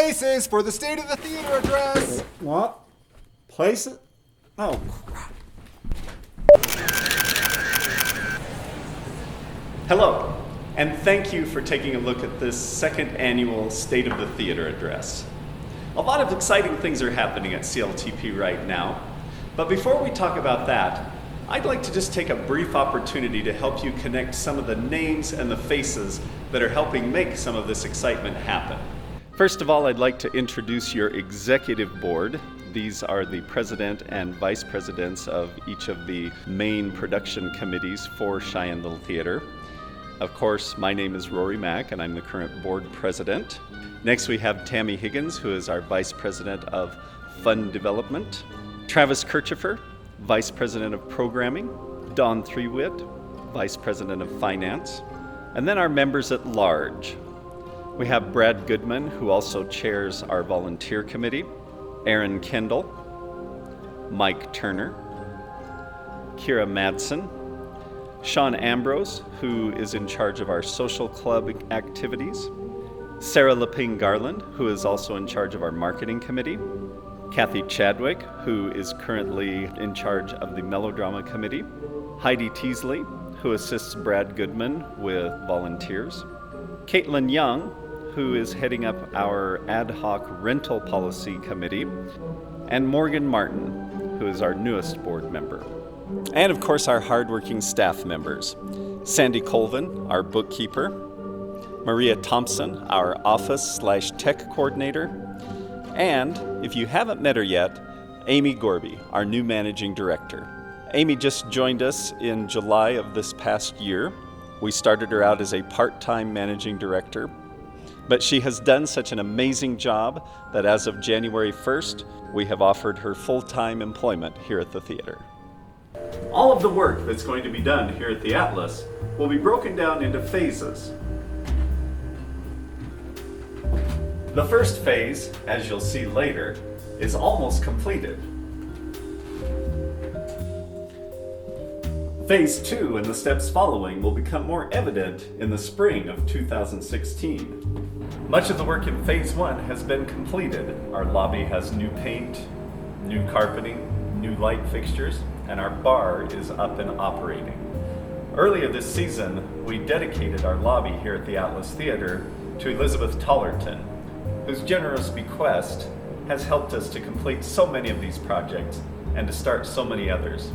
places for the State of the Theater address. What? Places? Oh, crap. Hello, and thank you for taking a look at this second annual State of the Theater address. A lot of exciting things are happening at CLTP right now, but before we talk about that, I'd like to just take a brief opportunity to help you connect some of the names and the faces that are helping make some of this excitement happen. First of all, I'd like to introduce your executive board. These are the president and vice presidents of each of the main production committees for Cheyenne Little Theater. Of course, my name is Rory Mack, and I'm the current board president. Next, we have Tammy Higgins, who is our vice president of fund development. Travis Kirchhofer, vice president of programming. Dawn Threewitt, vice president of finance. And then our members at large. We have Brad Goodman, who also chairs our volunteer committee. Aaron Kendall, Mike Turner, Kira Madsen, Shawn Ambrose, who is in charge of our social club activities, Sarah Leping Garland, who is also in charge of our marketing committee, Kathy Chadwick, who is currently in charge of the melodrama committee, Heidi Teasley, who assists Brad Goodman with volunteers, Caitlin Young, who is heading up our ad hoc rental policy committee, and Morgan Martin, who is our newest board member. And of course, our hardworking staff members. Sandy Colvin, our bookkeeper, Maria Thompson, our office/tech coordinator, and if you haven't met her yet, Amy Gorby, our new managing director. Amy just joined us in July of this past year. We started her out as a part-time managing director, but she has done such an amazing job that as of January 1st, we have offered her full-time employment here at the theater. All of the work that's going to be done here at the Atlas will be broken down into phases. The first phase, as you'll see later, is almost completed. Phase 2 and the steps following will become more evident in the spring of 2016. Much of the work in Phase 1 has been completed. Our lobby has new paint, new carpeting, new light fixtures, and our bar is up and operating. Earlier this season, we dedicated our lobby here at the Atlas Theater to Elizabeth Tollerton, whose generous bequest has helped us to complete so many of these projects and to start so many others.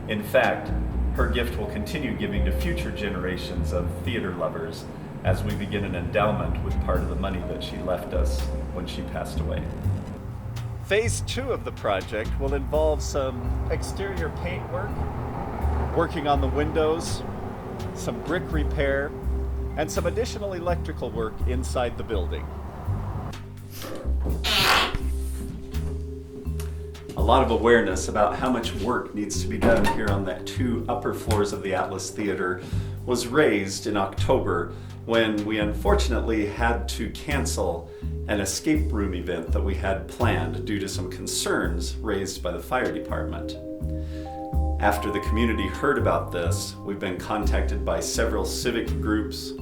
In fact, her gift will continue giving to future generations of theater lovers as we begin an endowment with part of the money that she left us when she passed away. Phase 2 of the project will involve some exterior paint work, working on the windows, some brick repair, and some additional electrical work inside the building. A lot of awareness about how much work needs to be done here on the 2 upper floors of the Atlas Theater was raised in October when we unfortunately had to cancel an escape room event that we had planned due to some concerns raised by the fire department. After the community heard about this, we've been contacted by several civic groups,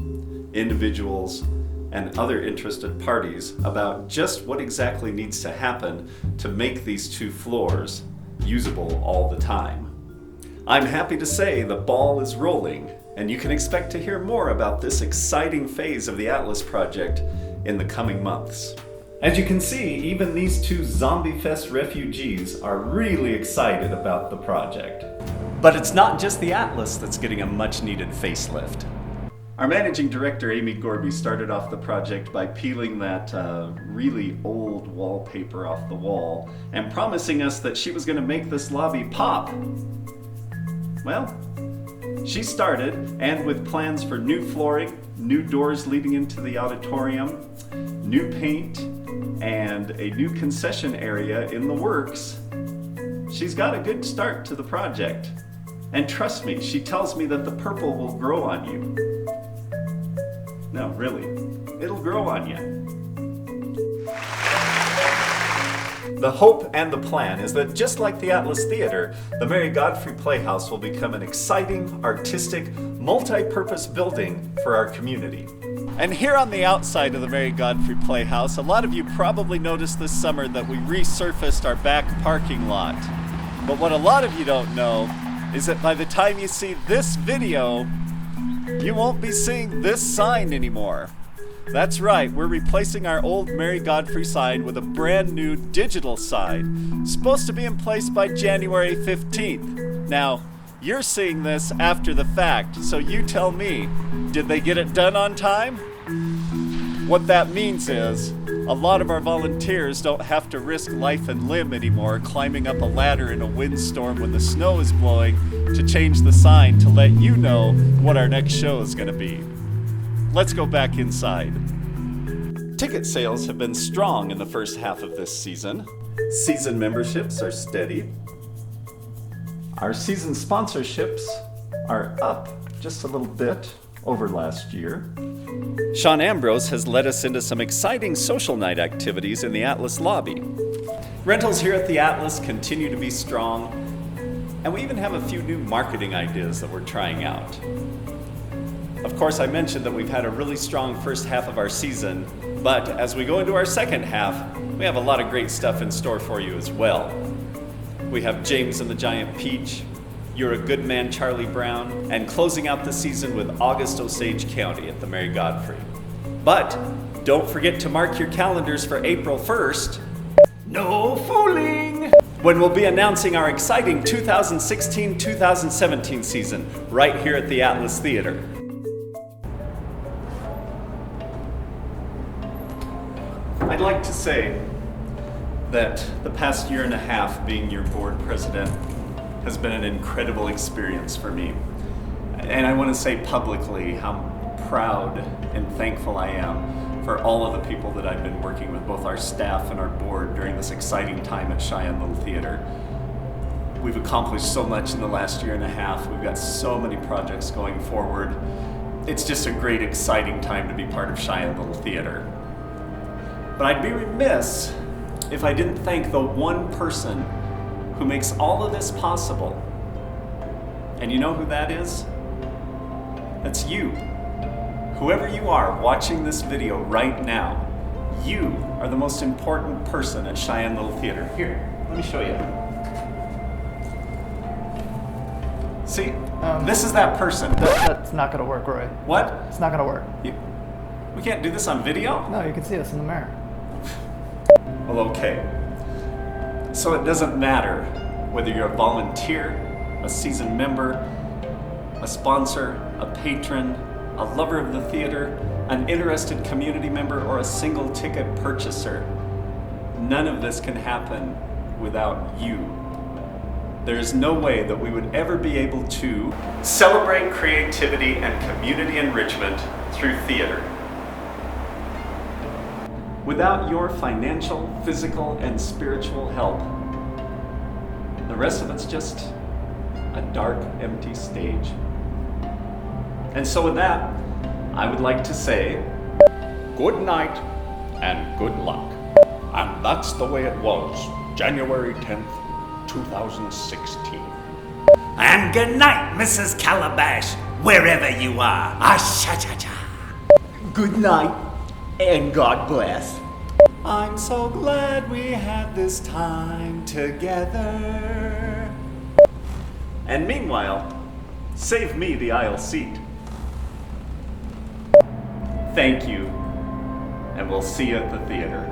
individuals, and other interested parties about just what exactly needs to happen to make these 2 floors usable all the time. I'm happy to say the ball is rolling, and you can expect to hear more about this exciting phase of the Atlas project in the coming months. As you can see, even these 2 Zombie Fest refugees are really excited about the project. But it's not just the Atlas that's getting a much needed facelift. Our managing director, Amy Gorby, started off the project by peeling that really old wallpaper off the wall and promising us that she was going to make this lobby pop. Well, she started, and with plans for new flooring, new doors leading into the auditorium, new paint, and a new concession area in the works, she's got a good start to the project. And trust me, she tells me that the purple will grow on you. No, really, it'll grow on you. The hope and the plan is that just like the Atlas Theater, the Mary Godfrey Playhouse will become an exciting, artistic, multi-purpose building for our community. And here on the outside of the Mary Godfrey Playhouse, a lot of you probably noticed this summer that we resurfaced our back parking lot. But what a lot of you don't know is that by the time you see this video, you won't be seeing this sign anymore. That's right, we're replacing our old Mary Godfrey sign with a brand new digital sign, supposed to be in place by January 15th. Now, you're seeing this after the fact, so you tell me, did they get it done on time? What that means is, a lot of our volunteers don't have to risk life and limb anymore climbing up a ladder in a windstorm when the snow is blowing to change the sign to let you know what our next show is going to be. Let's go back inside. Ticket sales have been strong in the first half of this season. Season memberships are steady. Our season sponsorships are up just a little bit over last year. Shawn Ambrose has led us into some exciting social night activities in the Atlas lobby. Rentals here at the Atlas continue to be strong, and we even have a few new marketing ideas that we're trying out. Of course, I mentioned that we've had a really strong first half of our season, but as we go into our second half, we have a lot of great stuff in store for you as well. We have James and the Giant Peach, You're a Good Man, Charlie Brown, and closing out the season with August Osage County at the Mary Godfrey. But don't forget to mark your calendars for April 1st. No fooling! When we'll be announcing our exciting 2016-2017 season right here at the Atlas Theater. I'd like to say that the past year and a half being your board president has been an incredible experience for me. And I want to say publicly how proud and thankful I am for all of the people that I've been working with, both our staff and our board, during this exciting time at Cheyenne Little Theater. We've accomplished so much in the last year and a half. We've got so many projects going forward. It's just a great, exciting time to be part of Cheyenne Little Theater. But I'd be remiss if I didn't thank the one person who makes all of this possible. And you know who that is? That's you. Whoever you are watching this video right now, you are the most important person at Cheyenne Little Theater. Here, let me show you. See, this is that person. That's not gonna work, Roy. What? It's not gonna work. We can't do this on video? No, you can see us in the mirror. Well, okay. So it doesn't matter whether you're a volunteer, a seasoned member, a sponsor, a patron, a lover of the theater, an interested community member, or a single ticket purchaser. None of this can happen without you. There is no way that we would ever be able to celebrate creativity and community enrichment through theater without your financial, physical, and spiritual help. The rest of it's just a dark, empty stage. And so with that, I would like to say, good night and good luck. And that's the way it was, January 10th, 2016. And good night, Mrs. Calabash, wherever you are. Ah-sha-cha-cha. Good night, and God bless. I'm so glad we had this time together. And meanwhile, save me the aisle seat. Thank you, and we'll see you at the theater.